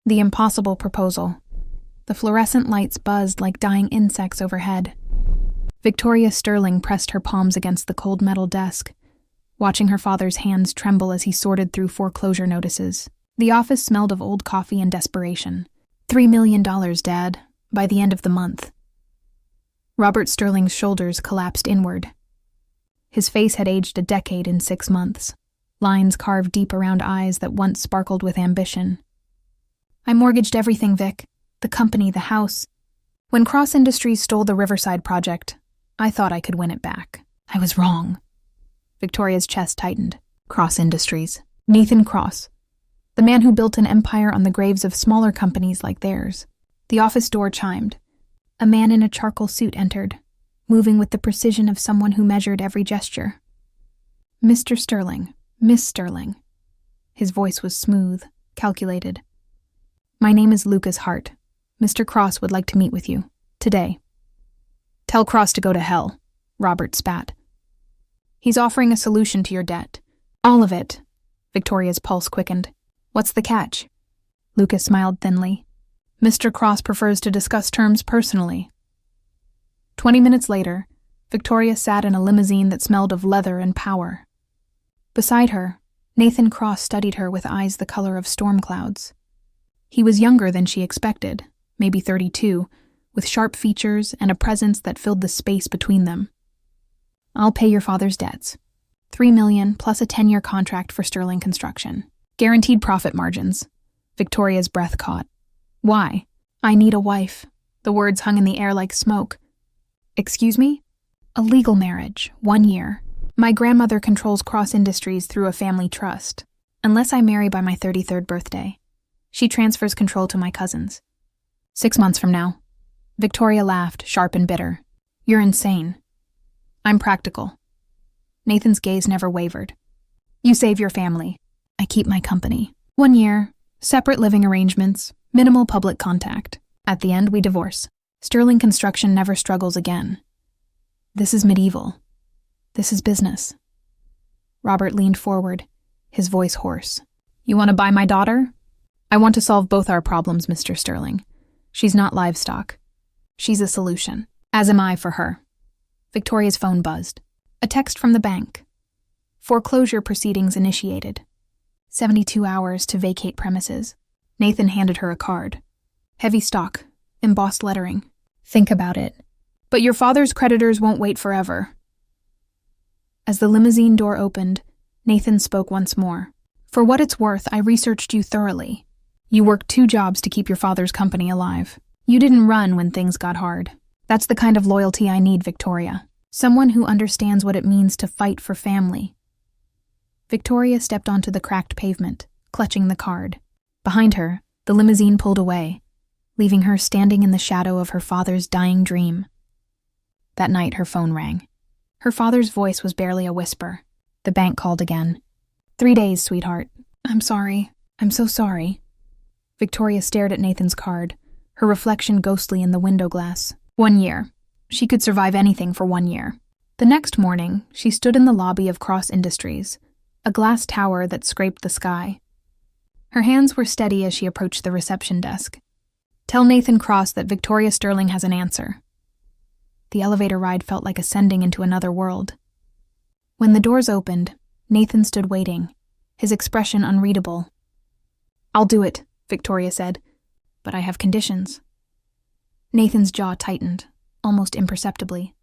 The impossible proposal. The fluorescent lights buzzed like dying insects overhead. Victoria Sterling pressed her palms against the cold metal desk, watching her father's hands tremble as he sorted through foreclosure notices. The office smelled of old coffee and desperation. $3 million, Dad, by the end of the month. Robert Sterling's shoulders collapsed inward. His face had aged a decade in 6 months, lines carved deep around eyes that once sparkled with ambition. I mortgaged everything, Vic. The company, the house. When Cross Industries stole the Riverside project, I thought I could win it back. I was wrong. Victoria's chest tightened. Cross Industries. Nathan Cross. The man who built an empire on the graves of smaller companies like theirs. The office door chimed. A man in a charcoal suit entered, moving with the precision of someone who measured every gesture. Mr. Sterling, Miss Sterling. His voice was smooth, calculated. My name is Lucas Hart. Mr. Cross would like to meet with you. Today. Tell Cross to go to hell, Robert spat. He's offering a solution to your debt. All of it. Victoria's pulse quickened. What's the catch? Lucas smiled thinly. Mr. Cross prefers to discuss terms personally. 20 minutes later, Victoria sat in a limousine that smelled of leather and power. Beside her, Nathan Cross studied her with eyes the color of storm clouds. He was younger than she expected, maybe 32, with sharp features and a presence that filled the space between them. I'll pay your father's debts. $3 million plus a 10-year contract for Sterling Construction. Guaranteed profit margins. Victoria's breath caught. Why? I need a wife. The words hung in the air like smoke. Excuse me? A legal marriage, 1 year. My grandmother controls Cross Industries through a family trust. Unless I marry by my 33rd birthday. She transfers control to my cousins. 6 months from now. Victoria laughed, sharp and bitter. You're insane. I'm practical. Nathan's gaze never wavered. You save your family. I keep my company. 1 year, separate living arrangements, minimal public contact. At the end, we divorce. Sterling Construction never struggles again. This is medieval. This is business. Robert leaned forward, his voice hoarse. You want to buy my daughter? I want to solve both our problems, Mr. Sterling. She's not livestock. She's a solution. As am I for her. Victoria's phone buzzed. A text from the bank. Foreclosure proceedings initiated. 72 hours to vacate premises. Nathan handed her a card. Heavy stock, embossed lettering. Think about it. But your father's creditors won't wait forever. As the limousine door opened, Nathan spoke once more. For what it's worth, I researched you thoroughly. You worked 2 jobs to keep your father's company alive. You didn't run when things got hard. That's the kind of loyalty I need, Victoria. Someone who understands what it means to fight for family. Victoria stepped onto the cracked pavement, clutching the card. Behind her, the limousine pulled away, leaving her standing in the shadow of her father's dying dream. That night, her phone rang. Her father's voice was barely a whisper. The bank called again. 3 days, sweetheart. I'm sorry. I'm so sorry. Victoria stared at Nathan's card, her reflection ghostly in the window glass. 1 year. She could survive anything for 1 year. The next morning, she stood in the lobby of Cross Industries, a glass tower that scraped the sky. Her hands were steady as she approached the reception desk. Tell Nathan Cross that Victoria Sterling has an answer. The elevator ride felt like ascending into another world. When the doors opened, Nathan stood waiting, his expression unreadable. I'll do it, Victoria said, but I have conditions. Nathan's jaw tightened, almost imperceptibly.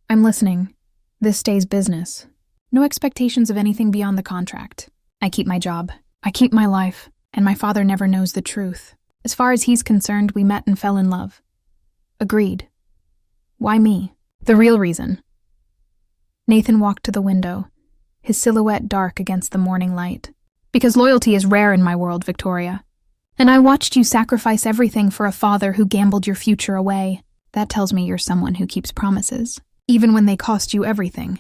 I'm listening. This stays business. No expectations of anything beyond the contract. I keep my job. I keep my life, and my father never knows the truth. As far as he's concerned, we met and fell in love. Agreed. Why me? The real reason. Nathan walked to the window, his silhouette dark against the morning light. Because loyalty is rare in my world, Victoria. And I watched you sacrifice everything for a father who gambled your future away. That tells me you're someone who keeps promises, even when they cost you everything.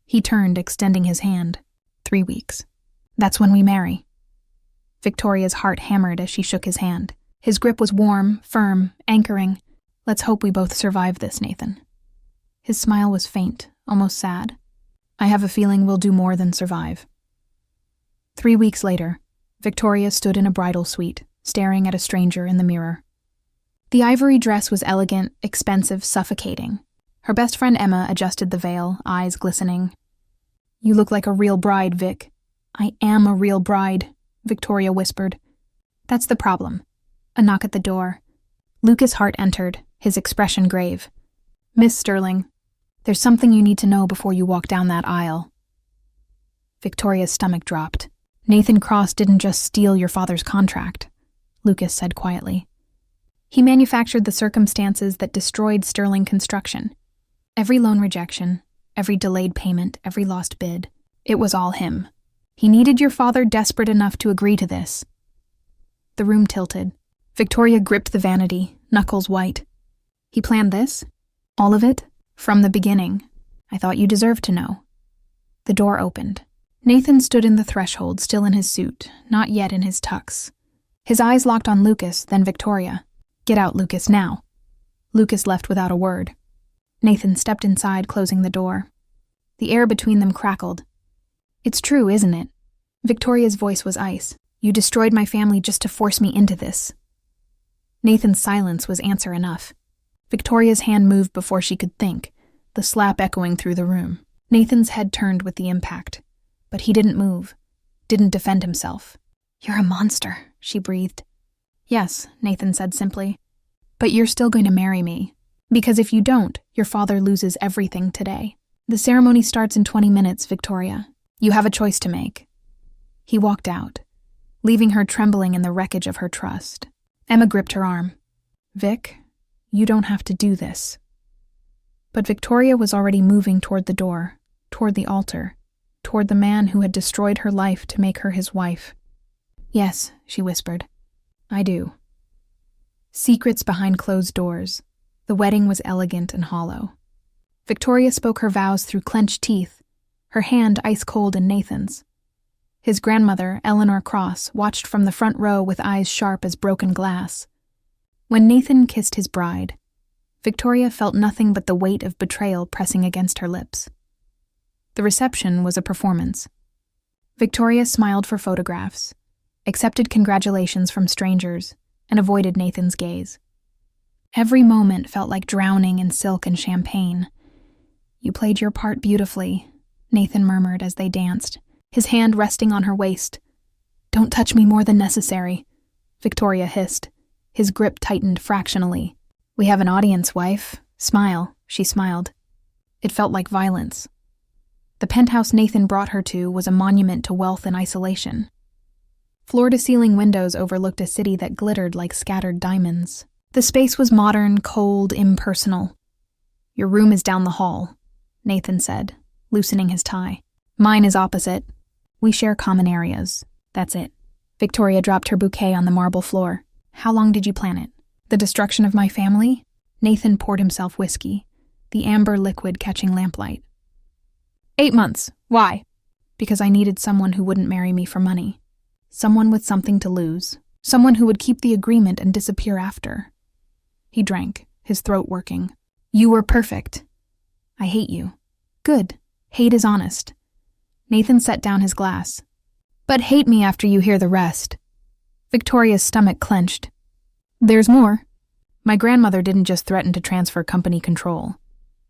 He turned, extending his hand. 3 weeks. That's when we marry. Victoria's heart hammered as she shook his hand. His grip was warm, firm, anchoring. Let's hope we both survive this, Nathan. His smile was faint, almost sad. I have a feeling we'll do more than survive. 3 weeks later, Victoria stood in a bridal suite, staring at a stranger in the mirror. The ivory dress was elegant, expensive, suffocating. Her best friend Emma adjusted the veil, eyes glistening. "You look like a real bride, Vic." "I am a real bride," Victoria whispered. "That's the problem." A knock at the door. Lucas Hart entered, his expression grave. "Miss Sterling, there's something you need to know before you walk down that aisle." Victoria's stomach dropped. "Nathan Cross didn't just steal your father's contract," Lucas said quietly. "He manufactured the circumstances that destroyed Sterling Construction. Every loan rejection, every delayed payment, every lost bid, it was all him. He needed your father desperate enough to agree to this." The room tilted. Victoria gripped the vanity, knuckles white. "He planned this? All of it? From the beginning. I thought you deserved to know." The door opened. Nathan stood in the threshold, still in his suit, not yet in his tux. His eyes locked on Lucas, then Victoria. "Get out, Lucas, now." Lucas left without a word. Nathan stepped inside, closing the door. The air between them crackled. "It's true, isn't it?" Victoria's voice was ice. "You destroyed my family just to force me into this." Nathan's silence was answer enough. Victoria's hand moved before she could think, the slap echoing through the room. Nathan's head turned with the impact, but he didn't move, didn't defend himself. "You're a monster," she breathed. "Yes," Nathan said simply, "but you're still going to marry me. Because if you don't, your father loses everything today. The ceremony starts in 20 minutes, Victoria. You have a choice to make." He walked out, leaving her trembling in the wreckage of her trust. Emma gripped her arm. "Vic, you don't have to do this." But Victoria was already moving toward the door, toward the altar, toward the man who had destroyed her life to make her his wife. "Yes," she whispered. "I do." Secrets behind closed doors. The wedding was elegant and hollow. Victoria spoke her vows through clenched teeth, her hand ice-cold in Nathan's. His grandmother, Eleanor Cross, watched from the front row with eyes sharp as broken glass. When Nathan kissed his bride, Victoria felt nothing but the weight of betrayal pressing against her lips. The reception was a performance. Victoria smiled for photographs, accepted congratulations from strangers, and avoided Nathan's gaze. Every moment felt like drowning in silk and champagne. "You played your part beautifully," Nathan murmured as they danced, his hand resting on her waist. "Don't touch me more than necessary," Victoria hissed. His grip tightened fractionally. "We have an audience, wife. Smile," she smiled. It felt like violence. The penthouse Nathan brought her to was a monument to wealth and isolation. Floor-to-ceiling windows overlooked a city that glittered like scattered diamonds. The space was modern, cold, impersonal. "Your room is down the hall," Nathan said, loosening his tie. "Mine is opposite. We share common areas. That's it." Victoria dropped her bouquet on the marble floor. "How long did you plan it?" "The destruction of my family?" Nathan poured himself whiskey, the amber liquid catching lamplight. 8 months. Why?" "Because I needed someone who wouldn't marry me for money. Someone with something to lose. Someone who would keep the agreement and disappear after." He drank, his throat working. "You were perfect. I hate you." "Good. Hate is honest." Nathan set down his glass. "But hate me after you hear the rest." Victoria's stomach clenched. "There's more. My grandmother didn't just threaten to transfer company control.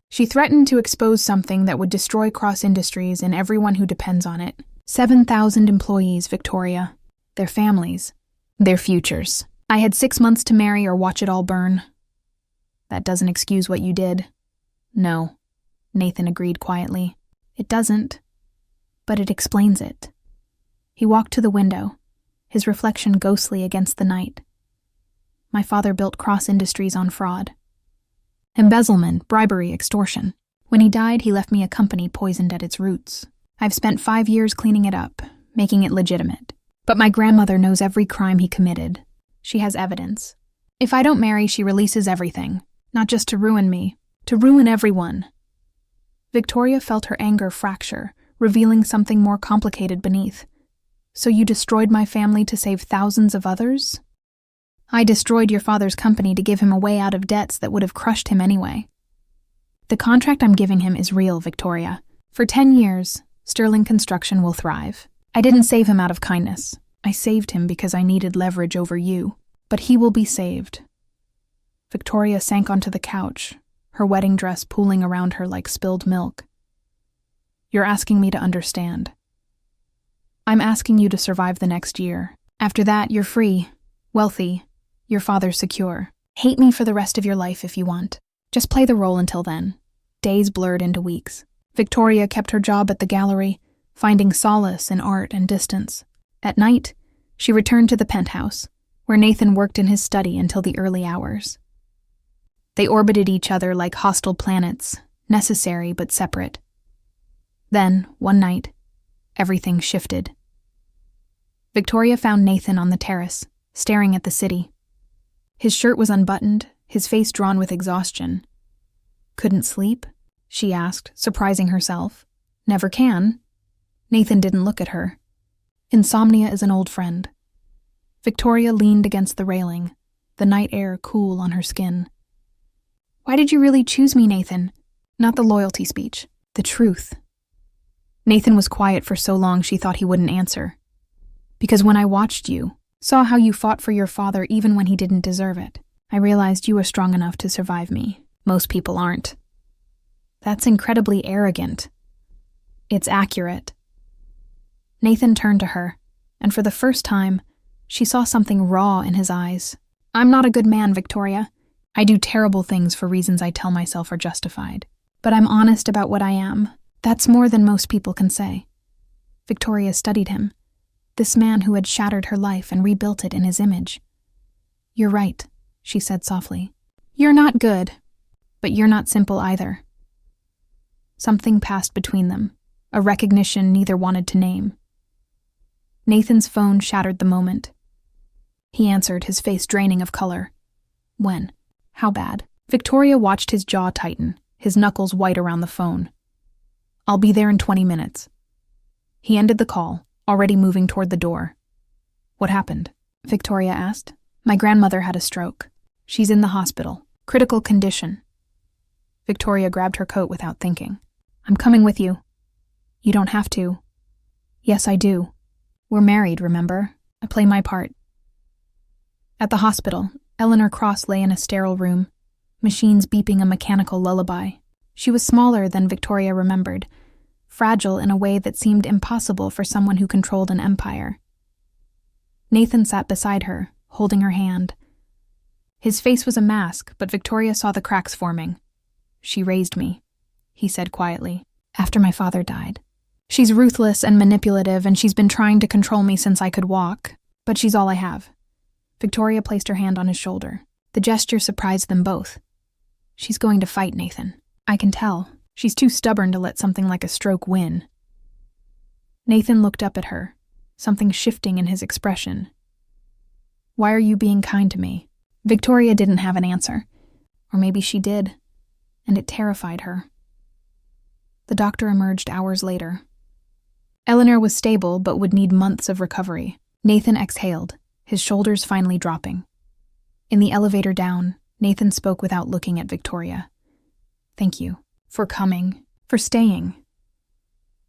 She threatened to expose something that would destroy Cross Industries and everyone who depends on it. 7,000 employees, Victoria. Their families. Their futures. I had 6 months to marry or watch it all burn." "That doesn't excuse what you did." "No," Nathan agreed quietly. "It doesn't. But it explains it." He walked to the window, his reflection ghostly against the night. "My father built Cross Industries on fraud. Embezzlement, bribery, extortion. When he died, he left me a company poisoned at its roots. I've spent 5 years cleaning it up, making it legitimate. But my grandmother knows every crime he committed. She has evidence. If I don't marry, she releases everything. Not just to ruin me, to ruin everyone." Victoria felt her anger fracture, revealing something more complicated beneath. "So you destroyed my family to save thousands of others?" "I destroyed your father's company to give him a way out of debts that would have crushed him anyway." "The contract I'm giving him is real, Victoria. For 10 years, Sterling Construction will thrive. I didn't save him out of kindness. I saved him because I needed leverage over you. But he will be saved." Victoria sank onto the couch, her wedding dress pooling around her like spilled milk. "You're asking me to understand. I'm asking you to survive the next year. After that, you're free, wealthy, your father's secure. Hate me for the rest of your life if you want. Just play the role until then." Days blurred into weeks. Victoria kept her job at the gallery, finding solace in art and distance. At night, she returned to the penthouse, where Nathan worked in his study until the early hours. They orbited each other like hostile planets, necessary but separate. Then, one night, everything shifted. Victoria found Nathan on the terrace, staring at the city. His shirt was unbuttoned, his face drawn with exhaustion. "Couldn't sleep?" she asked, surprising herself. "Never can." Nathan didn't look at her. Insomnia is an old friend. Victoria leaned against the railing, the night air cool on her skin. "Why did you really choose me, Nathan?" Not the loyalty speech, the truth. Nathan was quiet for so long she thought he wouldn't answer. "Because when I watched you, saw how you fought for your father even when he didn't deserve it, I realized you were strong enough to survive me. Most people aren't." "That's incredibly arrogant." "It's accurate." Nathan turned to her, and for the first time, she saw something raw in his eyes. "I'm not a good man, Victoria. I do terrible things for reasons I tell myself are justified. But I'm honest about what I am. That's more than most people can say." Victoria studied him, this man who had shattered her life and rebuilt it in his image. "You're right," she said softly. "You're not good, but you're not simple either." Something passed between them, a recognition neither wanted to name. Nathan's phone shattered the moment. He answered, his face draining of color. "When? How bad?" Victoria watched his jaw tighten, his knuckles white around the phone. "I'll be there in 20 minutes." He ended the call, already moving toward the door. "What happened?" Victoria asked. "My grandmother had a stroke. She's in the hospital. Critical condition." Victoria grabbed her coat without thinking. "I'm coming with you." "You don't have to." "Yes, I do. We're married, remember? I play my part." At the hospital, Eleanor Cross lay in a sterile room, machines beeping a mechanical lullaby. She was smaller than Victoria remembered, fragile in a way that seemed impossible for someone who controlled an empire. Nathan sat beside her, holding her hand. His face was a mask, but Victoria saw the cracks forming. "She raised me," he said quietly, "after my father died. She's ruthless and manipulative, and she's been trying to control me since I could walk, but she's all I have." Victoria placed her hand on his shoulder. The gesture surprised them both. "She's going to fight, Nathan. I can tell. She's too stubborn to let something like a stroke win." Nathan looked up at her, something shifting in his expression. "Why are you being kind to me?" Victoria didn't have an answer. Or maybe she did, and it terrified her. The doctor emerged hours later. Eleanor was stable but would need months of recovery. Nathan exhaled, his shoulders finally dropping. In the elevator down, Nathan spoke without looking at Victoria. "Thank you. For coming. For staying.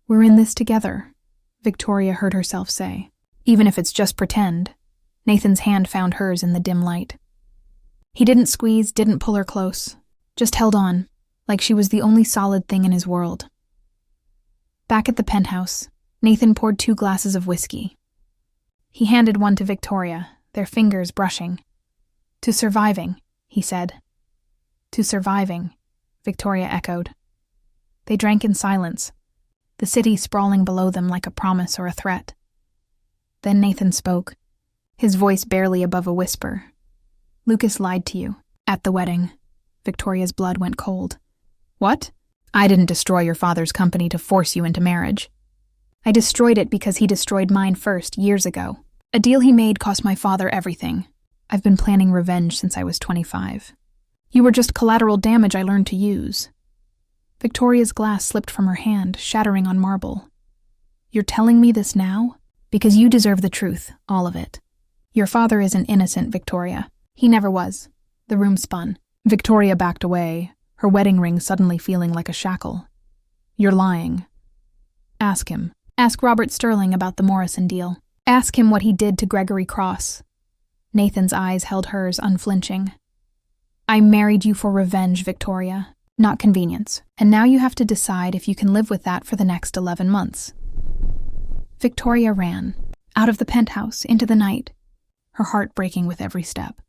We're in this together," Victoria heard herself say. "Even if it's just pretend." Nathan's hand found hers in the dim light. He didn't squeeze, didn't pull her close. Just held on, like she was the only solid thing in his world. Back at the penthouse, Nathan poured 2 glasses of whiskey. He handed one to Victoria, their fingers brushing. "To surviving," he said. "To surviving," Victoria echoed. They drank in silence, the city sprawling below them like a promise or a threat. Then Nathan spoke, his voice barely above a whisper. "Lucas lied to you. At the wedding." Victoria's blood went cold. "What?" "I didn't destroy your father's company to force you into marriage. I destroyed it because he destroyed mine first, years ago. A deal he made cost my father everything. I've been planning revenge since I was 25. You were just collateral damage I learned to use." Victoria's glass slipped from her hand, shattering on marble. "You're telling me this now? Because you deserve the truth, all of it. Your father isn't innocent, Victoria. He never was." The room spun. Victoria backed away, her wedding ring suddenly feeling like a shackle. "You're lying." "Ask him. Ask Robert Sterling about the Morrison deal." Ask him what he did to Gregory Cross. Nathan's eyes held hers, unflinching. I married you for revenge, Victoria, not convenience, and now you have to decide if you can live with that for the next 11 months. Victoria ran, out of the penthouse, into the night, her heart breaking with every step.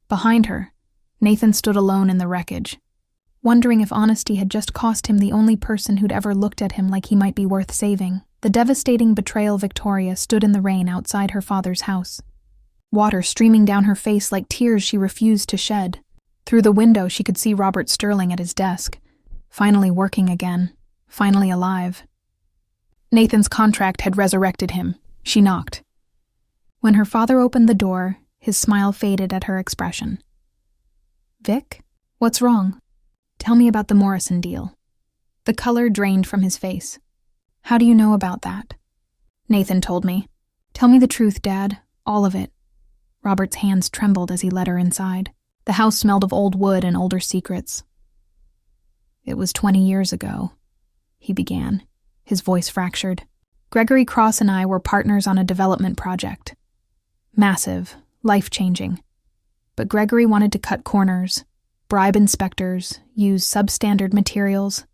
Behind her, Nathan stood alone in the wreckage, wondering if honesty had just cost him the only person who'd ever looked at him like he might be worth saving. The devastating betrayal Victoria stood in the rain outside her father's house, water streaming down her face like tears she refused to shed. Through the window she could see Robert Sterling at his desk, finally working again, finally alive. Nathan's contract had resurrected him. She knocked. When her father opened the door, his smile faded at her expression. Vic? What's wrong? Tell me about the Morrison deal. The color drained from his face. How do you know about that? Nathan told me. Tell me the truth, Dad. All of it. Robert's hands trembled as he led her inside. The house smelled of old wood and older secrets. It was 20 years ago, he began, his voice fractured. Gregory Cross and I were partners on a development project. Massive, life-changing. But Gregory wanted to cut corners, bribe inspectors, use substandard materials.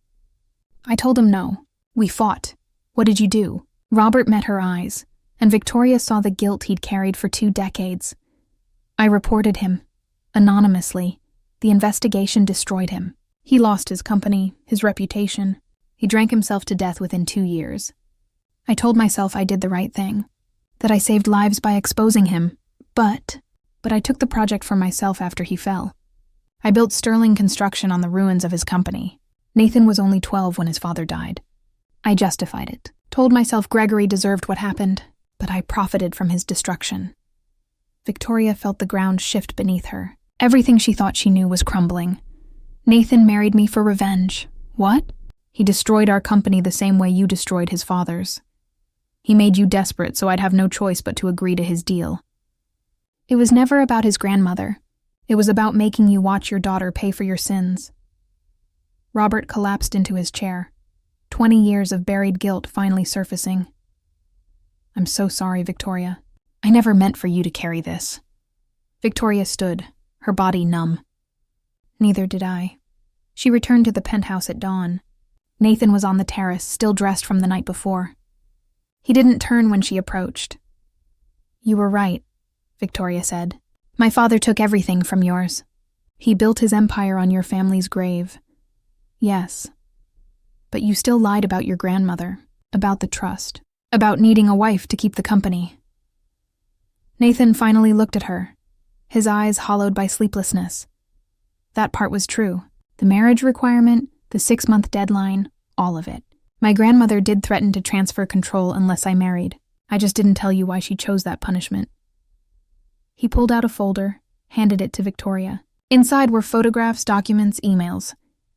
I told him no. We fought. What did you do? Robert met her eyes, and Victoria saw the guilt he'd carried for 2 decades. I reported him. Anonymously. The investigation destroyed him. He lost his company, his reputation. He drank himself to death within 2 years. I told myself I did the right thing, that I saved lives by exposing him, but I took the project for myself after he fell. I built Sterling Construction on the ruins of his company. Nathan was only 12 when his father died. I justified it, told myself Gregory deserved what happened, but I profited from his destruction. Victoria felt the ground shift beneath her. Everything she thought she knew was crumbling. Nathan married me for revenge. What? He destroyed our company the same way you destroyed his father's. He made you desperate, so I'd have no choice but to agree to his deal. It was never about his grandmother. It was about making you watch your daughter pay for your sins. Robert collapsed into his chair, 20 years of buried guilt finally surfacing. I'm so sorry, Victoria. I never meant for you to carry this. Victoria stood, her body numb. Neither did I. She returned to the penthouse at dawn. Nathan was on the terrace, still dressed from the night before. He didn't turn when she approached. You were right, Victoria said. My father took everything from yours. He built his empire on your family's grave. Yes. But you still lied about your grandmother, about the trust, about needing a wife to keep the company. Nathan finally looked at her, his eyes hollowed by sleeplessness. That part was true. The marriage requirement, the 6-month deadline, all of it. My grandmother did threaten to transfer control unless I married. I just didn't tell you why she chose that punishment. He pulled out a folder, handed it to Victoria. Inside were photographs, documents, emails.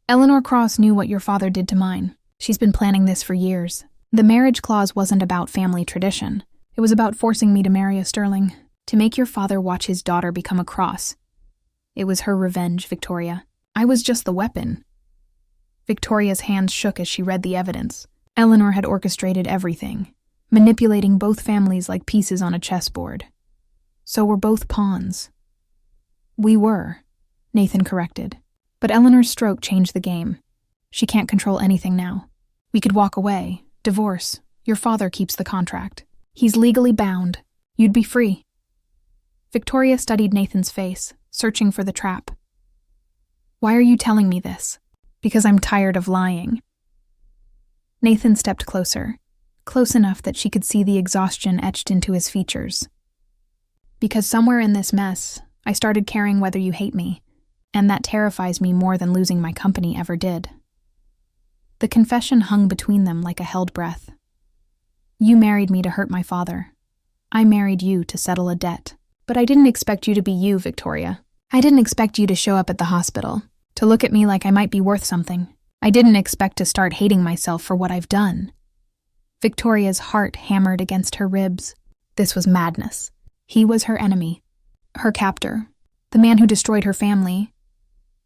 Eleanor Cross knew what your father did to mine. She's been planning this for years. The marriage clause wasn't about family tradition. It was about forcing me to marry a Sterling, to make your father watch his daughter become a Cross. It was her revenge, Victoria. I was just the weapon. Victoria's hands shook as she read the evidence. Eleanor had orchestrated everything, manipulating both families like pieces on a chessboard. So we're both pawns. We were, Nathan corrected. But Eleanor's stroke changed the game. She can't control anything now. We could walk away, divorce. Your father keeps the contract. He's legally bound. You'd be free. Victoria studied Nathan's face, searching for the trap. Why are you telling me this? Because I'm tired of lying. Nathan stepped closer, close enough that she could see the exhaustion etched into his features. Because somewhere in this mess, I started caring whether you hate me, and that terrifies me more than losing my company ever did. The confession hung between them like a held breath. You married me to hurt my father. I married you to settle a debt. But I didn't expect you to be you, Victoria. I didn't expect you to show up at the hospital, to look at me like I might be worth something. I didn't expect to start hating myself for what I've done. Victoria's heart hammered against her ribs. This was madness. He was her enemy, her captor, the man who destroyed her family.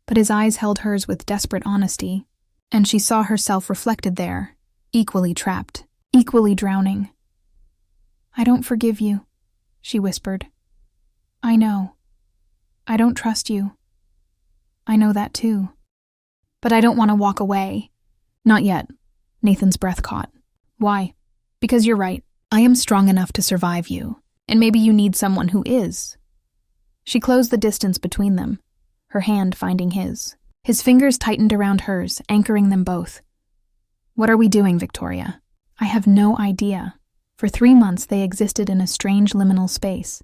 But his eyes held hers with desperate honesty, and she saw herself reflected there, equally trapped, equally drowning. "I don't forgive you," she whispered. "I know. I don't trust you. I know that too. But I don't want to walk away." "Not yet," Nathan's breath caught. "Why?" "Because you're right. I am strong enough to survive you, and maybe you need someone who is." She closed the distance between them, her hand finding his. His fingers tightened around hers, anchoring them both. "What are we doing, Victoria?" "I have no idea." For 3 months they existed in a strange liminal space.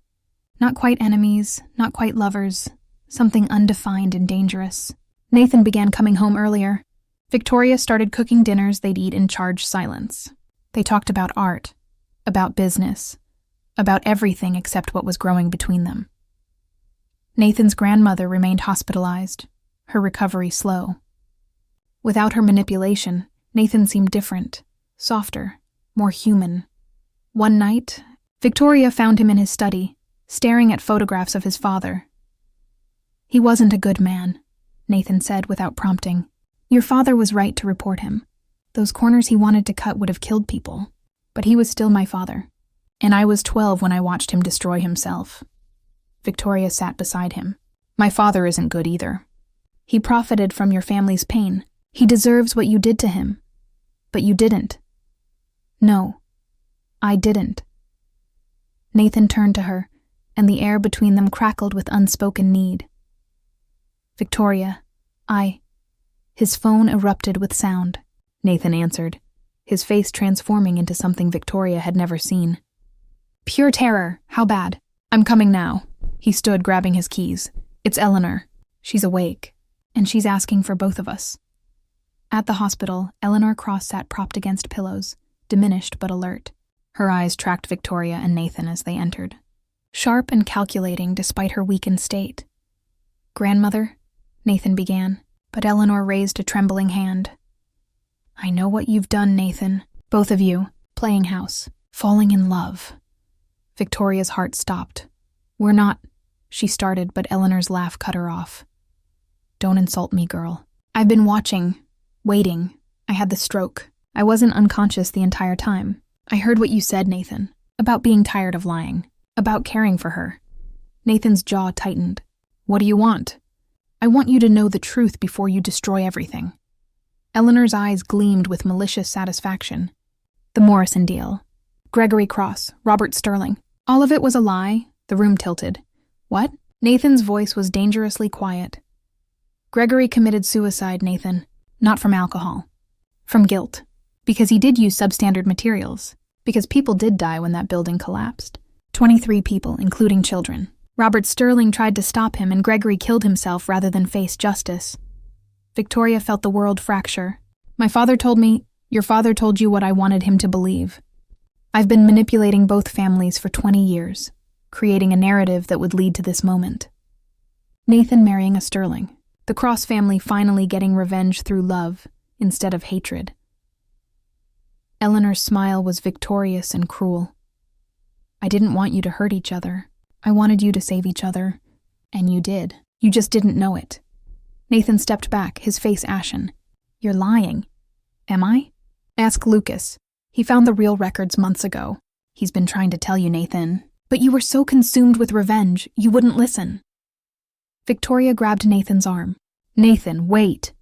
Not quite enemies, not quite lovers, something undefined and dangerous. Nathan began coming home earlier. Victoria started cooking dinners they'd eat in charged silence. They talked about art, about business, about everything except what was growing between them. Nathan's grandmother remained hospitalized, her recovery slow. Without her manipulation, Nathan seemed different, softer, more human. One night, Victoria found him in his study, staring at photographs of his father. "He wasn't a good man," Nathan said without prompting. "Your father was right to report him. Those corners he wanted to cut would have killed people. But he was still my father. And I was 12 when I watched him destroy himself." Victoria sat beside him. "My father isn't good either. He profited from your family's pain. He deserves what you did to him. But you didn't." "No, I didn't." Nathan turned to her, and the air between them crackled with unspoken need. "Victoria, His phone erupted with sound. Nathan answered, his face transforming into something Victoria had never seen. "Pure terror. How bad?" "I'm coming now." He stood, grabbing his keys. "It's Eleanor. She's awake, and she's asking for both of us." At the hospital, Eleanor Cross sat propped against pillows, diminished but alert. Her eyes tracked Victoria and Nathan as they entered, sharp and calculating despite her weakened state. "Grandmother," Nathan began, but Eleanor raised a trembling hand. "I know what you've done, Nathan. Both of you, playing house, falling in love." Victoria's heart stopped. "We're not," she started, but Eleanor's laugh cut her off. "Don't insult me, girl. I've been watching, waiting. I had the stroke. I wasn't unconscious the entire time. I heard what you said, Nathan, about being tired of lying, about caring for her." Nathan's jaw tightened. "What do you want?" "I want you to know the truth before you destroy everything." Eleanor's eyes gleamed with malicious satisfaction. "The Morrison deal. Gregory Cross, Robert Sterling. All of it was a lie." The room tilted. "What?" Nathan's voice was dangerously quiet. "Gregory committed suicide, Nathan. Not from alcohol. From guilt. Because he did use substandard materials. Because people did die when that building collapsed. 23 people, including children. Robert Sterling tried to stop him, and Gregory killed himself rather than face justice." Victoria felt the world fracture. "My father told me, your father told you what I wanted him to believe. I've been manipulating both families for 20 years, creating a narrative that would lead to this moment. Nathan marrying a Sterling, the Cross family finally getting revenge through love instead of hatred." Eleanor's smile was victorious and cruel. "I didn't want you to hurt each other. I wanted you to save each other. And you did. You just didn't know it." Nathan stepped back, his face ashen. "You're lying." "Am I?" "Ask Lucas. He found the real records months ago. He's been trying to tell you, Nathan. But you were so consumed with revenge, you wouldn't listen." Victoria grabbed Nathan's arm. "Nathan, wait."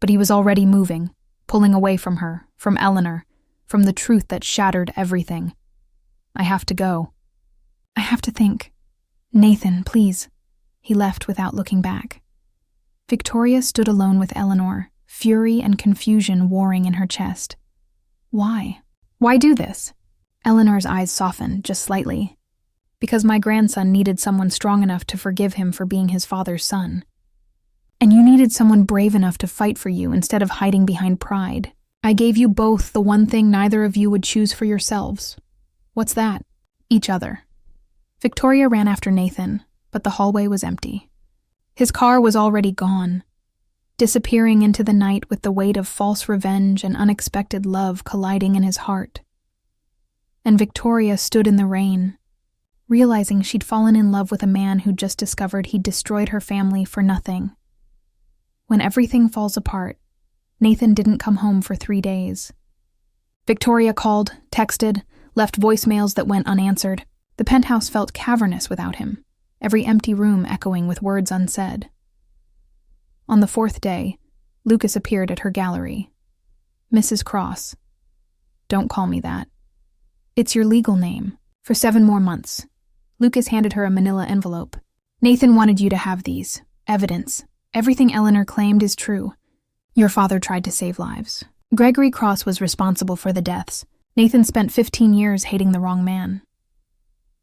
But he was already moving, pulling away from her, from Eleanor, from the truth that shattered everything. "I have to go." "I have to think." "Nathan, please." He left without looking back. Victoria stood alone with Eleanor, fury and confusion warring in her chest. Why? Why do this? Eleanor's eyes softened, just slightly. "Because my grandson needed someone strong enough to forgive him for being his father's son. And you needed someone brave enough to fight for you instead of hiding behind pride. I gave you both the one thing neither of you would choose for yourselves." "What's that?" "Each other." Victoria ran after Nathan, but the hallway was empty. His car was already gone, disappearing into the night with the weight of false revenge and unexpected love colliding in his heart. And Victoria stood in the rain, realizing she'd fallen in love with a man who'd just discovered he'd destroyed her family for nothing. When everything falls apart, Nathan didn't come home for 3 days. Victoria called, texted, left voicemails that went unanswered. The penthouse felt cavernous without him, every empty room echoing with words unsaid. On the 4th day, Lucas appeared at her gallery. Mrs. Cross. Don't call me that. It's your legal name. For 7 more months. Lucas handed her a manila envelope. Nathan wanted you to have these. Evidence. Everything Eleanor claimed is true. Your father tried to save lives. Gregory Cross was responsible for the deaths. Nathan spent 15 years hating the wrong man.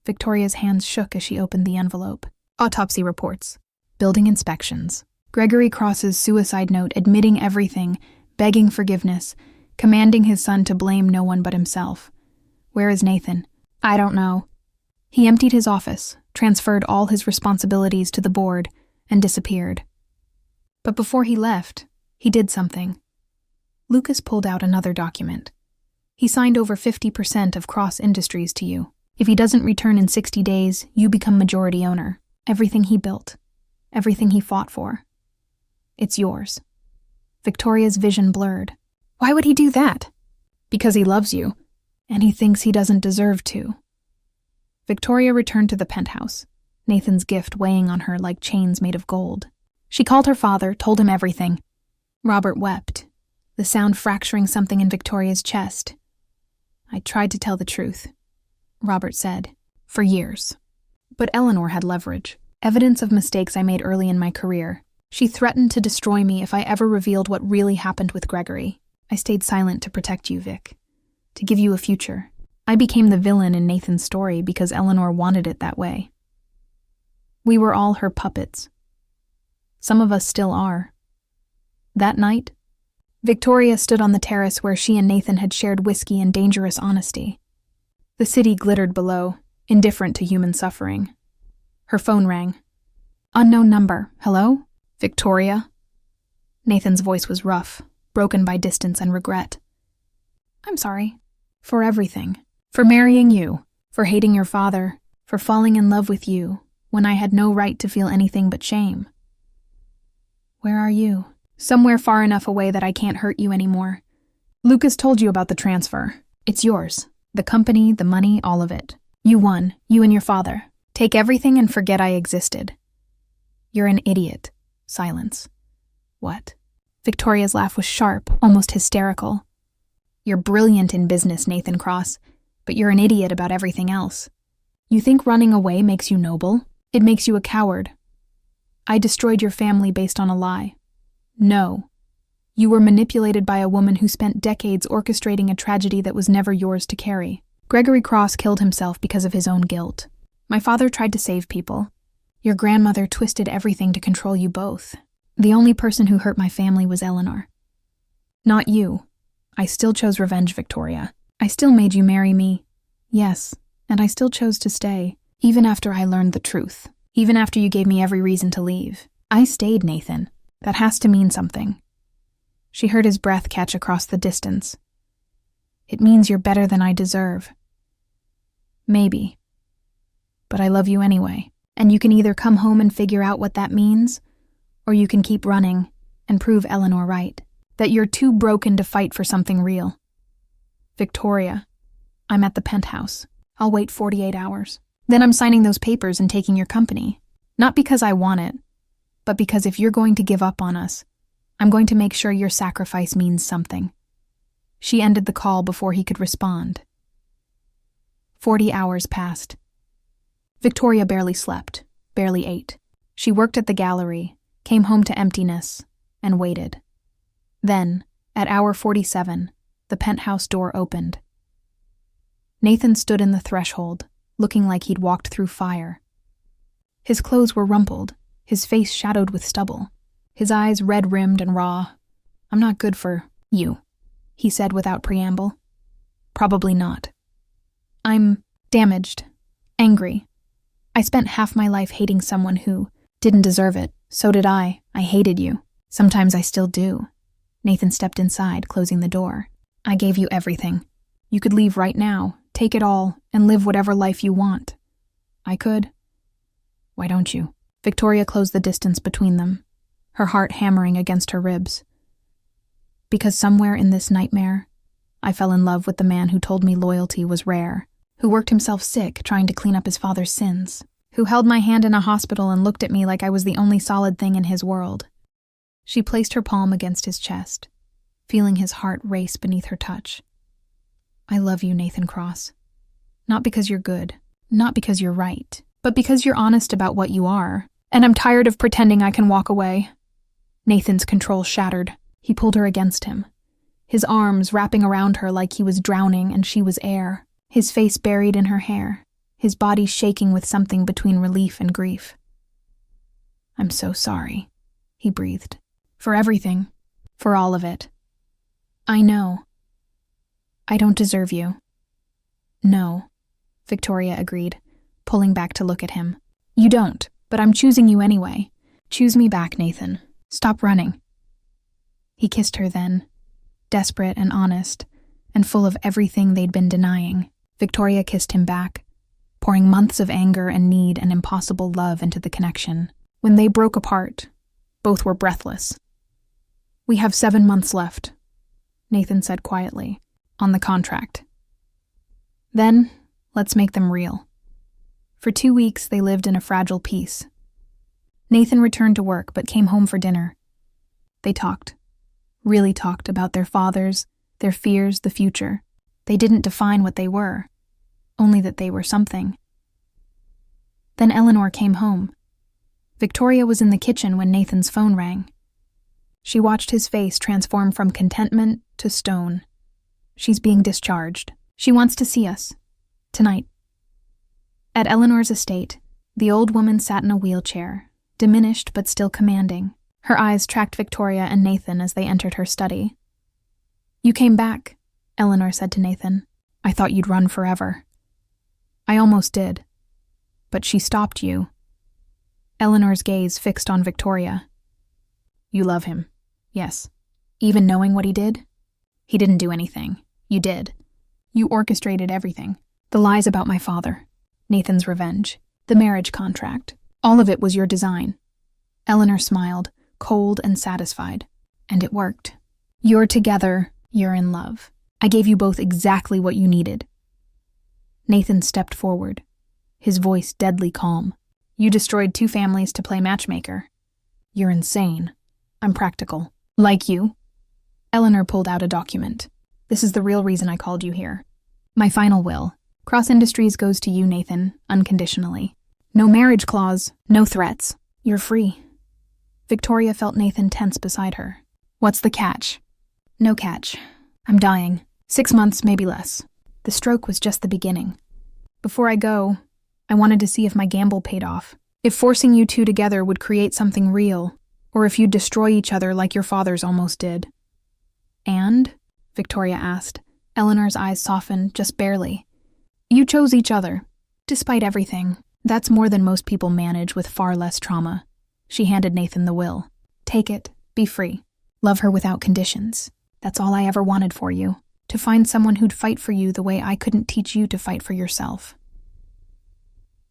Victoria's hands shook as she opened the envelope. Autopsy reports. Building inspections. Gregory Cross's suicide note admitting everything, begging forgiveness, commanding his son to blame no one but himself. Where is Nathan? I don't know. He emptied his office, transferred all his responsibilities to the board, and disappeared. But before he left, he did something. Lucas pulled out another document. He signed over 50% of Cross Industries to you. If he doesn't return in 60 days, you become majority owner. Everything he built. Everything he fought for. It's yours. Victoria's vision blurred. Why would he do that? Because he loves you, and he thinks he doesn't deserve to. Victoria returned to the penthouse, Nathan's gift weighing on her like chains made of gold. She called her father, told him everything. Robert wept, the sound fracturing something in Victoria's chest. I tried to tell the truth, Robert said, for years. But Eleanor had leverage, evidence of mistakes I made early in my career. She threatened to destroy me if I ever revealed what really happened with Gregory. I stayed silent to protect you, Vic, to give you a future. I became the villain in Nathan's story because Eleanor wanted it that way. We were all her puppets. Some of us still are. That night, Victoria stood on the terrace where she and Nathan had shared whiskey and dangerous honesty. The city glittered below, indifferent to human suffering. Her phone rang. Unknown number. Hello? Victoria? Nathan's voice was rough, broken by distance and regret. I'm sorry. For everything. For marrying you. For hating your father. For falling in love with you, when I had no right to feel anything but shame. Where are you? Somewhere far enough away that I can't hurt you anymore. Lucas told you about the transfer. It's yours. The company, the money, all of it. You won. You and your father. Take everything and forget I existed. You're an idiot. Silence. What? Victoria's laugh was sharp, almost hysterical. You're brilliant in business, Nathan Cross, but you're an idiot about everything else. You think running away makes you noble? It makes you a coward. I destroyed your family based on a lie. No. You were manipulated by a woman who spent decades orchestrating a tragedy that was never yours to carry. Gregory Cross killed himself because of his own guilt. My father tried to save people. Your grandmother twisted everything to control you both. The only person who hurt my family was Eleanor. Not you. I still chose revenge, Victoria. I still made you marry me. Yes, and I still chose to stay, even after I learned the truth. Even after you gave me every reason to leave. I stayed, Nathan. That has to mean something. She heard his breath catch across the distance. It means you're better than I deserve. Maybe. But I love you anyway. And you can either come home and figure out what that means, or you can keep running and prove Eleanor right. That you're too broken to fight for something real. Victoria, I'm at the penthouse. I'll wait 48 hours. Then I'm signing those papers and taking your company. Not because I want it, but because if you're going to give up on us, I'm going to make sure your sacrifice means something. She ended the call before he could respond. 40 hours passed. Victoria barely slept, barely ate. She worked at the gallery, came home to emptiness, and waited. Then, at hour 47, the penthouse door opened. Nathan stood in the threshold, looking like he'd walked through fire. His clothes were rumpled, his face shadowed with stubble, his eyes red-rimmed and raw. I'm not good for you, he said without preamble. Probably not. I'm damaged, angry. I spent half my life hating someone who didn't deserve it. So did I. I hated you. Sometimes I still do. Nathan stepped inside, closing the door. I gave you everything. You could leave right now, take it all, and live whatever life you want. I could. Why don't you? Victoria closed the distance between them, her heart hammering against her ribs. Because somewhere in this nightmare, I fell in love with the man who told me loyalty was rare, who worked himself sick trying to clean up his father's sins, who held my hand in a hospital and looked at me like I was the only solid thing in his world. She placed her palm against his chest, feeling his heart race beneath her touch. I love you, Nathan Cross. Not because you're good, not because you're right, but because you're honest about what you are, and I'm tired of pretending I can walk away. Nathan's control shattered. He pulled her against him, his arms wrapping around her like he was drowning and she was air, his face buried in her hair, his body shaking with something between relief and grief. I'm so sorry, he breathed. For everything. For all of it. I know. I don't deserve you. No, Victoria agreed, pulling back to look at him. You don't, but I'm choosing you anyway. Choose me back, Nathan. Stop running. He kissed her then, desperate and honest, and full of everything they'd been denying. Victoria kissed him back, pouring months of anger and need and impossible love into the connection. When they broke apart, both were breathless. We have 7 months left, Nathan said quietly, on the contract. Then, let's make them real. For 2 weeks, they lived in a fragile peace. Nathan returned to work but came home for dinner. They talked, really talked about their fathers, their fears, the future. They didn't define what they were, only that they were something. Then Eleanor came home. Victoria was in the kitchen when Nathan's phone rang. She watched his face transform from contentment to stone. She's being discharged. She wants to see us. Tonight. At Eleanor's estate, the old woman sat in a wheelchair, diminished but still commanding. Her eyes tracked Victoria and Nathan as they entered her study. You came back, Eleanor said to Nathan. I thought you'd run forever. I almost did. But she stopped you. Eleanor's gaze fixed on Victoria. You love him. Yes. Even knowing what he did? He didn't do anything. You did. You orchestrated everything. The lies about my father. Nathan's revenge. The marriage contract. All of it was your design. Eleanor smiled, cold and satisfied. And it worked. You're together. You're in love. I gave you both exactly what you needed. Nathan stepped forward, his voice deadly calm. You destroyed 2 families to play matchmaker. You're insane. I'm practical. Like you. Eleanor pulled out a document. This is the real reason I called you here. My final will. Cross Industries goes to you, Nathan, unconditionally. No marriage clause, no threats. You're free. Victoria felt Nathan tense beside her. What's the catch? No catch. I'm dying. 6 months, maybe less. The stroke was just the beginning. Before I go, I wanted to see if my gamble paid off. If forcing you 2 together would create something real, or if you'd destroy each other like your fathers almost did. And? Victoria asked. Eleanor's eyes softened, just barely. You chose each other. Despite everything, that's more than most people manage with far less trauma. She handed Nathan the will. Take it. Be free. Love her without conditions. That's all I ever wanted for you. To find someone who'd fight for you the way I couldn't teach you to fight for yourself.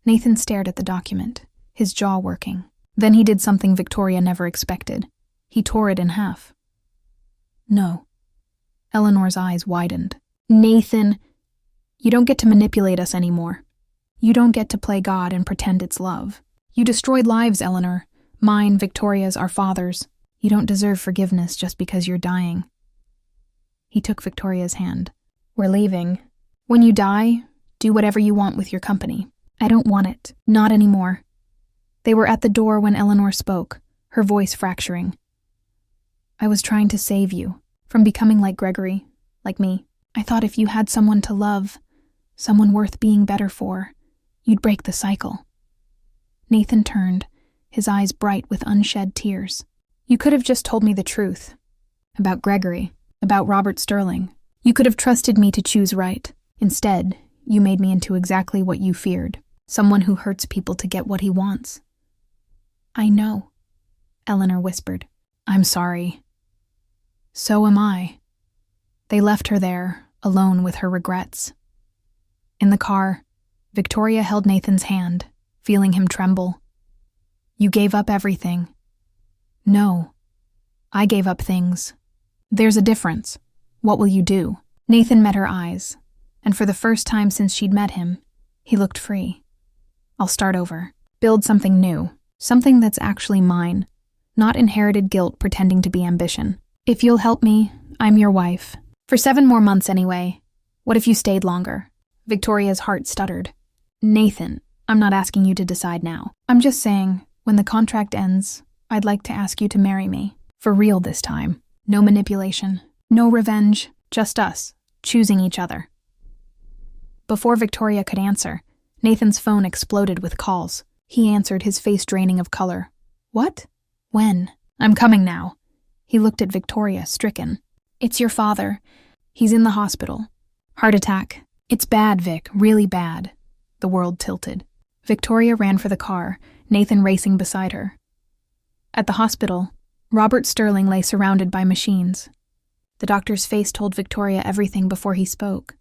Nathan stared at the document, his jaw working. Then he did something Victoria never expected. He tore it in half. No. Eleanor's eyes widened. Nathan, you don't get to manipulate us anymore. You don't get to play God and pretend it's love. You destroyed lives, Eleanor. Mine, Victoria's, our father's. You don't deserve forgiveness just because you're dying. He took Victoria's hand. We're leaving. When you die, do whatever you want with your company. I don't want it. Not anymore. They were at the door when Eleanor spoke, her voice fracturing. I was trying to save you from becoming like Gregory, like me. I thought if you had someone to love, someone worth being better for, you'd break the cycle. Nathan turned, his eyes bright with unshed tears. You could have just told me the truth. About Gregory, about Robert Sterling. You could have trusted me to choose right. Instead, you made me into exactly what you feared. Someone who hurts people to get what he wants. I know, Eleanor whispered. I'm sorry. So am I. They left her there, alone with her regrets. In the car, Victoria held Nathan's hand, feeling him tremble. You gave up everything. No, I gave up things. There's a difference. What will you do? Nathan met her eyes, and for the first time since she'd met him, he looked free. I'll start over. Build something new. Something that's actually mine. Not inherited guilt pretending to be ambition. If you'll help me, I'm your wife. For 7 more months anyway. What if you stayed longer? Victoria's heart stuttered. Nathan, I'm not asking you to decide now. I'm just saying, when the contract ends, I'd like to ask you to marry me. For real this time. No manipulation. No revenge. Just us, choosing each other. Before Victoria could answer, Nathan's phone exploded with calls. He answered, his face draining of color. What? When? I'm coming now. He looked at Victoria, stricken. It's your father. He's in the hospital. Heart attack. It's bad, Vic, really bad. The world tilted. Victoria ran for the car, Nathan racing beside her. At the hospital, Robert Sterling lay surrounded by machines. The doctor's face told Victoria everything before he spoke.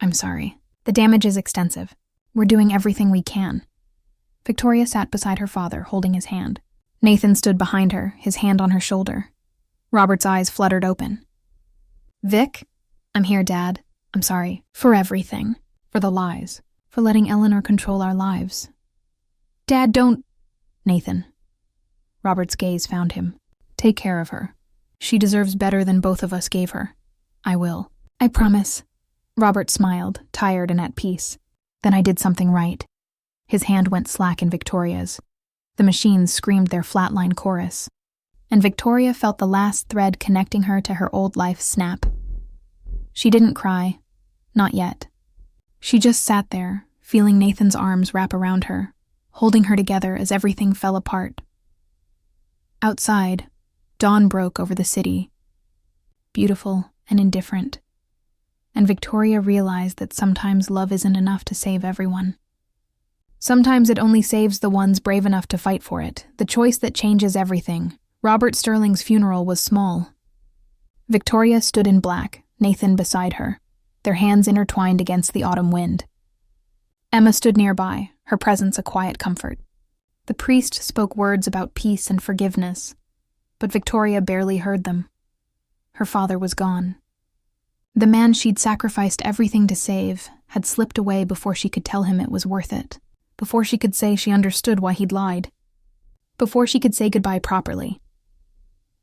I'm sorry. The damage is extensive. We're doing everything we can. Victoria sat beside her father, holding his hand. Nathan stood behind her, his hand on her shoulder. Robert's eyes fluttered open. Vic? I'm here, Dad. I'm sorry. For everything. For the lies. For letting Eleanor control our lives. Dad, don't... Nathan. Robert's gaze found him. Take care of her. She deserves better than both of us gave her. I will. I promise. Robert smiled, tired and at peace. Then I did something right. His hand went slack in Victoria's. The machines screamed their flatline chorus. And Victoria felt the last thread connecting her to her old life snap. She didn't cry. Not yet. She just sat there, feeling Nathan's arms wrap around her, holding her together as everything fell apart. Outside, dawn broke over the city, beautiful and indifferent. And Victoria realized that sometimes love isn't enough to save everyone. Sometimes it only saves the ones brave enough to fight for it, the choice that changes everything. Robert Sterling's funeral was small. Victoria stood in black, Nathan beside her, their hands intertwined against the autumn wind. Emma stood nearby, her presence a quiet comfort. The priest spoke words about peace and forgiveness, but Victoria barely heard them. Her father was gone. The man she'd sacrificed everything to save had slipped away before she could tell him it was worth it, before she could say she understood why he'd lied, before she could say goodbye properly.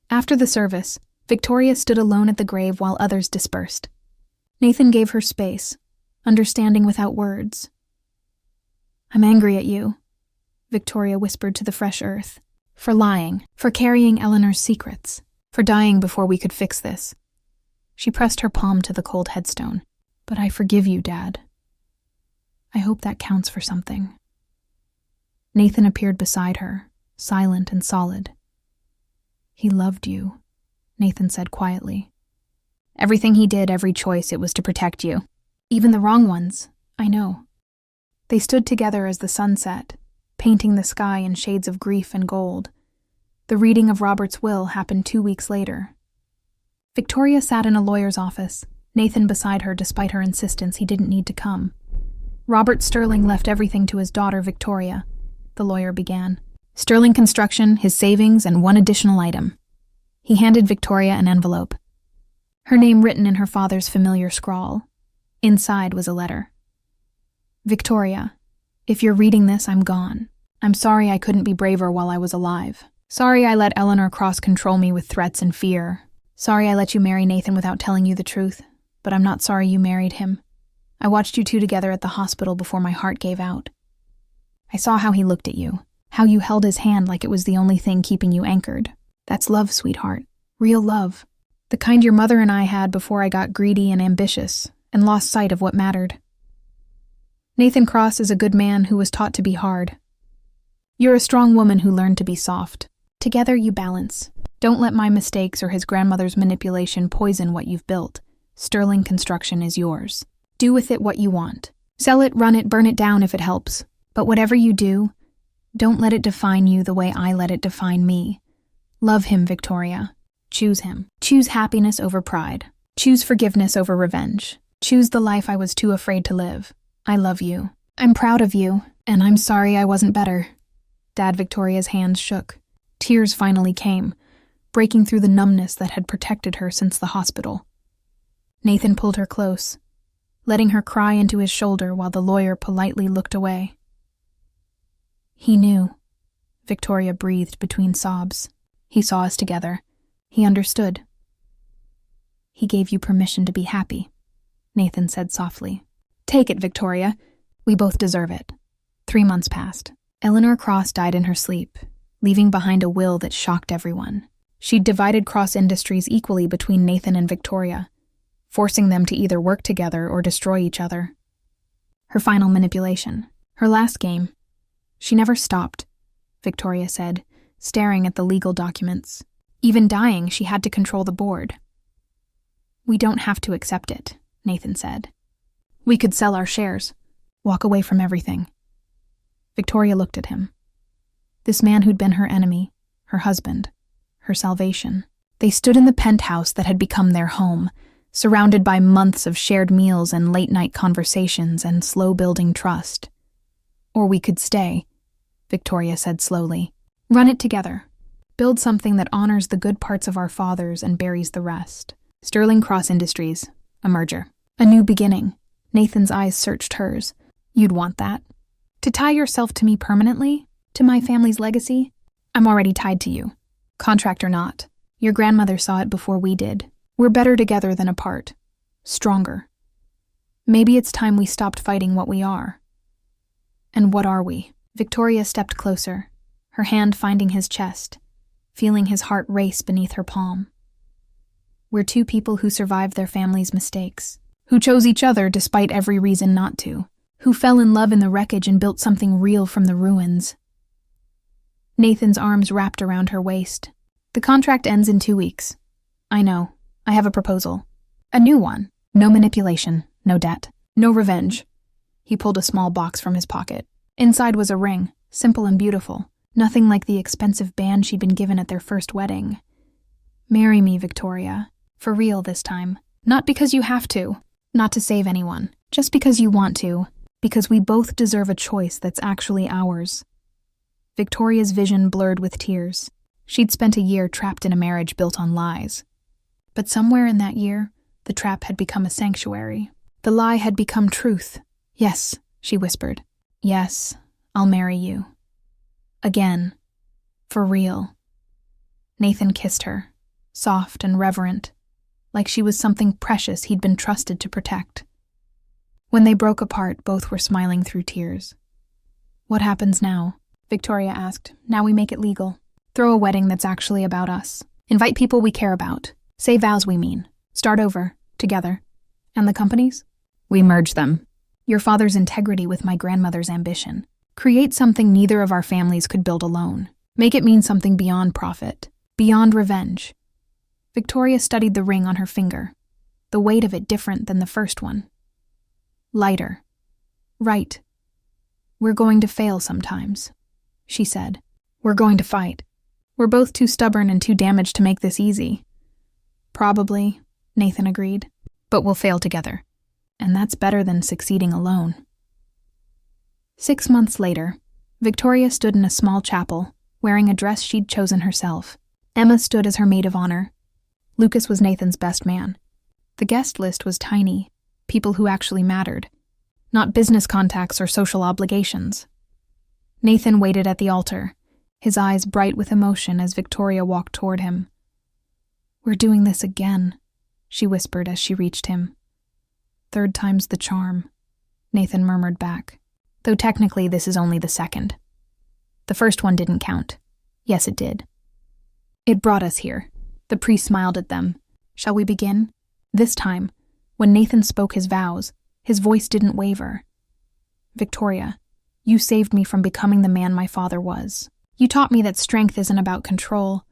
After the service, Victoria stood alone at the grave while others dispersed. Nathan gave her space, understanding without words. I'm angry at you, Victoria whispered to the fresh earth, for lying, for carrying Eleanor's secrets, for dying before we could fix this. She pressed her palm to the cold headstone. But I forgive you, Dad. I hope that counts for something. Nathan appeared beside her, silent and solid. He loved you, Nathan said quietly. Everything he did, every choice, it was to protect you. Even the wrong ones, I know. They stood together as the sun set, painting the sky in shades of grief and gold. The reading of Robert's will happened 2 weeks later. Victoria sat in a lawyer's office, Nathan beside her despite her insistence he didn't need to come. Robert Sterling left everything to his daughter Victoria, the lawyer began. Sterling Construction, his savings, and one additional item. He handed Victoria an envelope. Her name written in her father's familiar scrawl. Inside was a letter. Victoria, if you're reading this, I'm gone. I'm sorry I couldn't be braver while I was alive. Sorry I let Eleanor cross-control me with threats and fear. Sorry I let you marry Nathan without telling you the truth, but I'm not sorry you married him. I watched you two together at the hospital before my heart gave out. I saw how he looked at you, how you held his hand like it was the only thing keeping you anchored. That's love, sweetheart. Real love. The kind your mother and I had before I got greedy and ambitious and lost sight of what mattered. Nathan Cross is a good man who was taught to be hard. You're a strong woman who learned to be soft. Together you balance. Don't let my mistakes or his grandmother's manipulation poison what you've built. Sterling Construction is yours. Do with it what you want. Sell it, run it, burn it down if it helps. But whatever you do, don't let it define you the way I let it define me. Love him, Victoria. Choose him. Choose happiness over pride. Choose forgiveness over revenge. Choose the life I was too afraid to live. I love you. I'm proud of you, and I'm sorry I wasn't better. Dad Victoria's hands shook. Tears finally came, breaking through the numbness that had protected her since the hospital. Nathan pulled her close, letting her cry into his shoulder while the lawyer politely looked away. He knew. Victoria breathed between sobs. He saw us together. He understood. He gave you permission to be happy, Nathan said softly. Take it, Victoria. We both deserve it. 3 months passed. Eleanor Cross died in her sleep, leaving behind a will that shocked everyone. She'd divided Cross Industries equally between Nathan and Victoria, forcing them to either work together or destroy each other. Her final manipulation. Her last game. She never stopped, Victoria said, staring at the legal documents. Even dying, she had to control the board. We don't have to accept it, Nathan said. We could sell our shares, walk away from everything. Victoria looked at him. This man who'd been her enemy, her husband, her salvation. They stood in the penthouse that had become their home, surrounded by months of shared meals and late-night conversations and slow-building trust. Or we could stay, Victoria said slowly. Run it together. Build something that honors the good parts of our fathers and buries the rest. Sterling Cross Industries, a merger. A new beginning. Nathan's eyes searched hers. You'd want that. To tie yourself to me permanently? To my family's legacy? I'm already tied to you. Contract or not. Your grandmother saw it before we did. We're better together than apart. Stronger. Maybe it's time we stopped fighting what we are. And what are we? Victoria stepped closer, her hand finding his chest, feeling his heart race beneath her palm. We're two people who survived their family's mistakes, who chose each other despite every reason not to, who fell in love in the wreckage and built something real from the ruins. Nathan's arms wrapped around her waist. The contract ends in 2 weeks. I know. I have a proposal. A new one. No manipulation, no debt, no revenge. He pulled a small box from his pocket. Inside was a ring, simple and beautiful, nothing like the expensive band she'd been given at their first wedding. Marry me, Victoria. For real this time. Not because you have to, not to save anyone, just because you want to, because we both deserve a choice that's actually ours. Victoria's vision blurred with tears. She'd spent a year trapped in a marriage built on lies. But somewhere in that year, the trap had become a sanctuary. The lie had become truth. Yes, she whispered. Yes, I'll marry you. Again. For real. Nathan kissed her, soft and reverent, like she was something precious he'd been trusted to protect. When they broke apart, both were smiling through tears. What happens now? Victoria asked. Now we make it legal. Throw a wedding that's actually about us. Invite people we care about. Say vows we mean. Start over, together. And the companies? We merge them. Your father's integrity with my grandmother's ambition. Create something neither of our families could build alone. Make it mean something beyond profit, beyond revenge. Victoria studied the ring on her finger, the weight of it different than the first one. Lighter. Right. We're going to fail sometimes, she said. We're going to fight. We're both too stubborn and too damaged to make this easy. Probably, Nathan agreed. But we'll fail together. And that's better than succeeding alone. 6 months later, Victoria stood in a small chapel, wearing a dress she'd chosen herself. Emma stood as her maid of honor. Lucas was Nathan's best man. The guest list was tiny, people who actually mattered, not business contacts or social obligations. Nathan waited at the altar, his eyes bright with emotion as Victoria walked toward him. We're doing this again, she whispered as she reached him. 3rd time's the charm, Nathan murmured back, though technically this is only the 2nd. The first one didn't count. Yes, it did. It brought us here. The priest smiled at them. Shall we begin? This time, when Nathan spoke his vows, his voice didn't waver. Victoria, you saved me from becoming the man my father was. You taught me that strength isn't about control.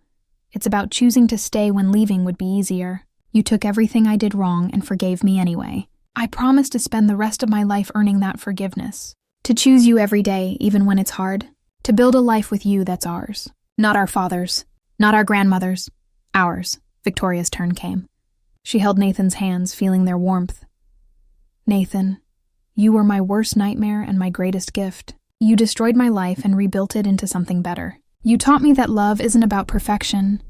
It's about choosing to stay when leaving would be easier. You took everything I did wrong and forgave me anyway. I promise to spend the rest of my life earning that forgiveness. To choose you every day, even when it's hard. To build a life with you that's ours. Not our father's. Not our grandmother's. Ours. Victoria's turn came. She held Nathan's hands, feeling their warmth. Nathan, you were my worst nightmare and my greatest gift. You destroyed my life and rebuilt it into something better. You taught me that love isn't about perfection.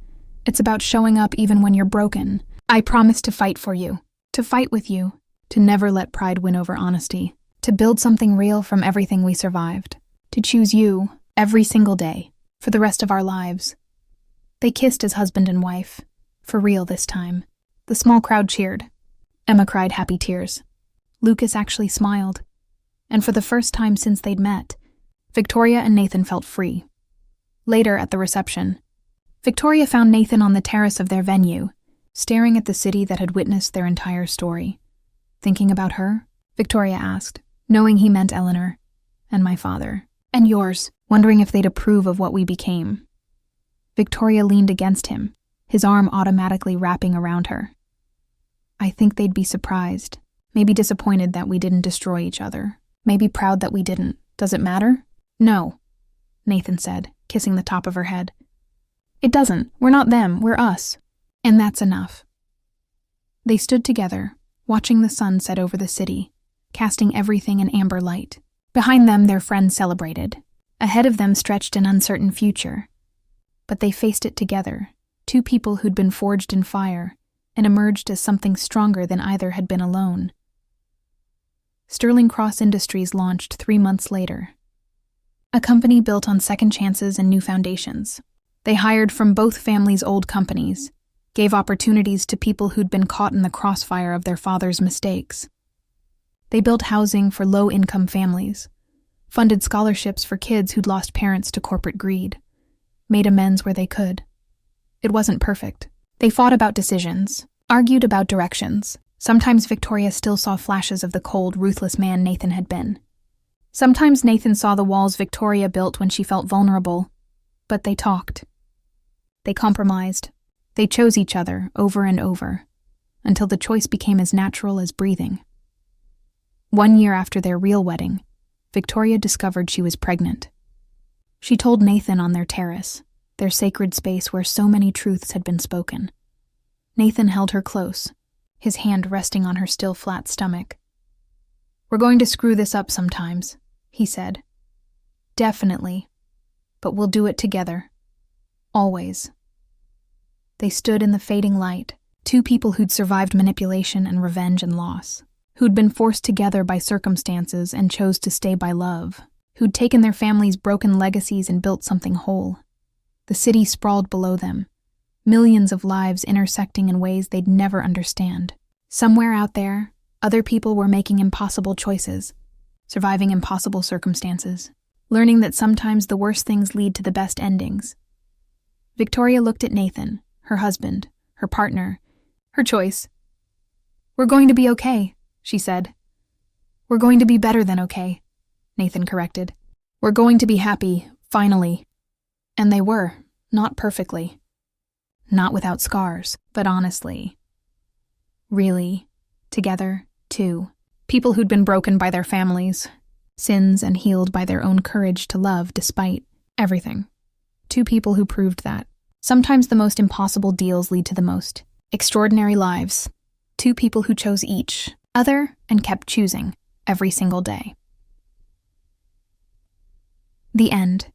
It's about showing up even when you're broken. I promise to fight for you. To fight with you, to never let pride win over honesty, to build something real from everything we survived, to choose you every single day for the rest of our lives. They kissed as husband and wife, for real this time. The small crowd cheered. Emma cried happy tears. Lucas actually smiled. And for the first time since they'd met, Victoria and Nathan felt free. Later at the reception, Victoria found Nathan on the terrace of their venue, staring at the city that had witnessed their entire story. "Thinking about her?" Victoria asked, knowing he meant Eleanor, "And my father. And yours, wondering if they'd approve of what we became." Victoria leaned against him, his arm automatically wrapping around her. "I think they'd be surprised, maybe disappointed that we didn't destroy each other, maybe proud that we didn't. Does it matter?" "No," Nathan said, kissing the top of her head. "It doesn't. We're not them, we're us. And that's enough." They stood together, watching the sun set over the city, casting everything in amber light. Behind them, their friends celebrated. Ahead of them stretched an uncertain future. But they faced it together, two people who'd been forged in fire and emerged as something stronger than either had been alone. Sterling Cross Industries launched 3 months later. A company built on second chances and new foundations. They hired from both families' old companies, gave opportunities to people who'd been caught in the crossfire of their father's mistakes. They built housing for low-income families, funded scholarships for kids who'd lost parents to corporate greed, made amends where they could. It wasn't perfect. They fought about decisions, argued about directions. Sometimes Victoria still saw flashes of the cold, ruthless man Nathan had been. Sometimes Nathan saw the walls Victoria built when she felt vulnerable, but they talked. They compromised. They chose each other over and over, until the choice became as natural as breathing. 1 year after their real wedding, Victoria discovered she was pregnant. She told Nathan on their terrace, their sacred space where so many truths had been spoken. Nathan held her close, his hand resting on her still flat stomach. "We're going to screw this up sometimes," he said. "Definitely. But we'll do it together. Always." They stood in the fading light, two people who'd survived manipulation and revenge and loss, who'd been forced together by circumstances and chose to stay by love, who'd taken their families' broken legacies and built something whole. The city sprawled below them, millions of lives intersecting in ways they'd never understand. Somewhere out there, other people were making impossible choices, surviving impossible circumstances, learning that sometimes the worst things lead to the best endings. Victoria looked at Nathan, her husband, her partner, her choice. "We're going to be okay," she said. "We're going to be better than okay," Nathan corrected. "We're going to be happy, finally." And they were, not perfectly. Not without scars, but honestly. Really, together, too. People who'd been broken by their families, sins and healed by their own courage to love despite everything. Two people who proved that. Sometimes the most impossible deals lead to the most extraordinary lives. Two people who chose each other and kept choosing every single day. The end.